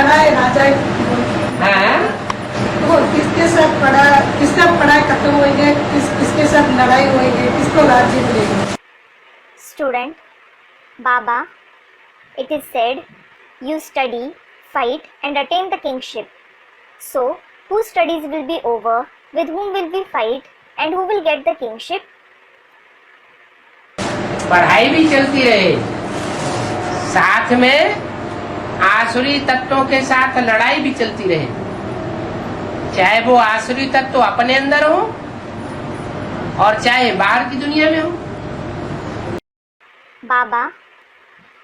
लड़ाई राजा हाँ वो किसका पढ़ाई खत्म होएंगे, किसके साथ लड़ाई होएंगे, किसको राज्य मिलेगा। Student, Baba, it is said, you study, fight and attain the kingship. So, whose studies will be over, with whom will we fight and who will get the kingship? पढ़ाई भी चलती रहे, साथ में आसुरी तत्वों के साथ लड़ाई भी चलती रहे, चाहे वो आसुरी तत्व अपने अंदर हो और चाहे बाहर की दुनिया में हो। Baba,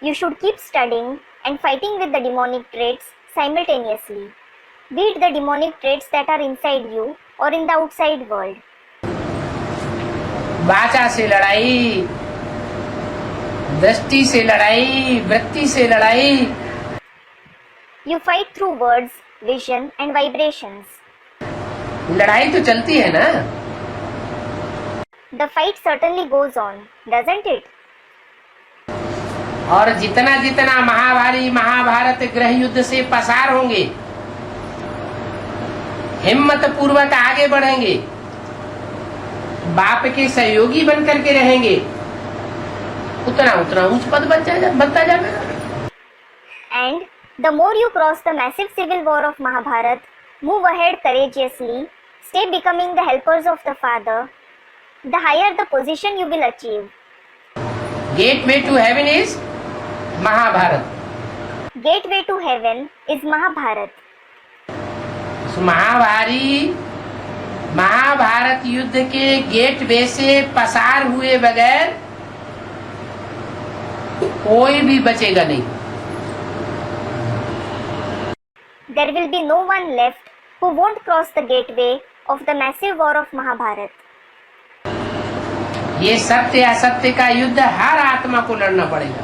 you should keep studying and fighting with the demonic traits simultaneously. Beat the demonic traits that are inside you or in the outside world. वाचा से लड़ाई, दृष्टि से लड़ाई, वृत्ति से लड़ाई। You fight through words, vision and vibrations. लड़ाई तो चलती है ना। The fight certainly goes on, doesn't it? और जितना जितना महाभारी महाभारत गृह युद्ध से पसार होंगे, हिम्मत पूर्वक आगे बढ़ेंगे, बाप के सहयोगी बनकर के रहेंगे, उतना उतना उच्च पद बनता जाएगा। And the more you cross the massive civil war of Mahabharat, move ahead courageously, stay becoming the helpers of the Father, the higher the position you will achieve. Gateway to heaven is Mahabharat. Gateway to heaven is Mahabharat. Mahabharat युद्ध के gateway से पसार हुए बगैर कोई भी बचेगा नहीं। There will be no one left who won't cross the gateway of the massive war of Mahabharat. ये सत्य असत्य का युद्ध हर आत्मा को लड़ना पड़ेगा।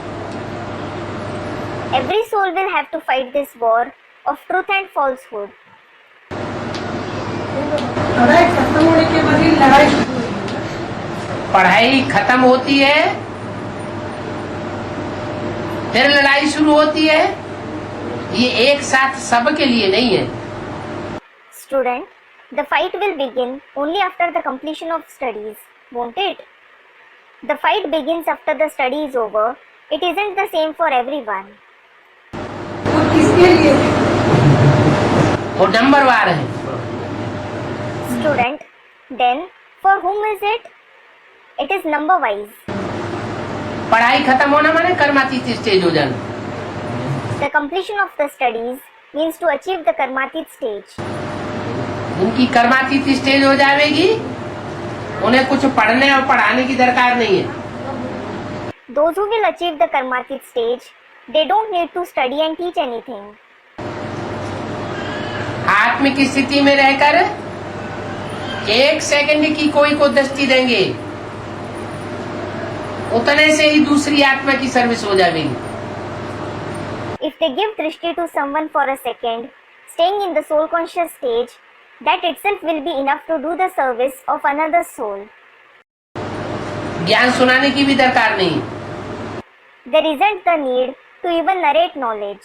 Every soul will have to fight this war of truth and falsehood. पढ़ाई खत्म होने के बाद ही लड़ाई शुरू होगी। पढ़ाई खत्म होती है, फिर लड़ाई शुरू होती है। ये एक साथ सबके लिए नहीं है। Student, the fight will begin only after the completion of studies, won't it? The fight begins after the study is over. It isn't the same for everyone. वो किसके लिए? वो नंबर वार है। Student, then for whom is it? It is number wise. पढ़ाई खत्म होना माने कर्मातीत stage हो जाना। The completion of the studies means to achieve the karmatit stage. उनकी कर्मातीत स्टेज हो जाएगी, उन्हें कुछ पढ़ने और पढ़ाने की दरकार नहीं है। Those who will achieve the karmatit stage, they don't need to study and teach anything. आत्मिक स्थिति में रहकर एक सेकंड की कोई को दृष्टि देंगे, उतने से ही दूसरी आत्मा की सर्विस हो जाएगी। If they give drishti to someone for a second, staying in the soul conscious stage, that itself will be enough to do the service of another soul. ज्ञान सुनाने की भी दरकार नहीं। There isn't the need to even narrate knowledge.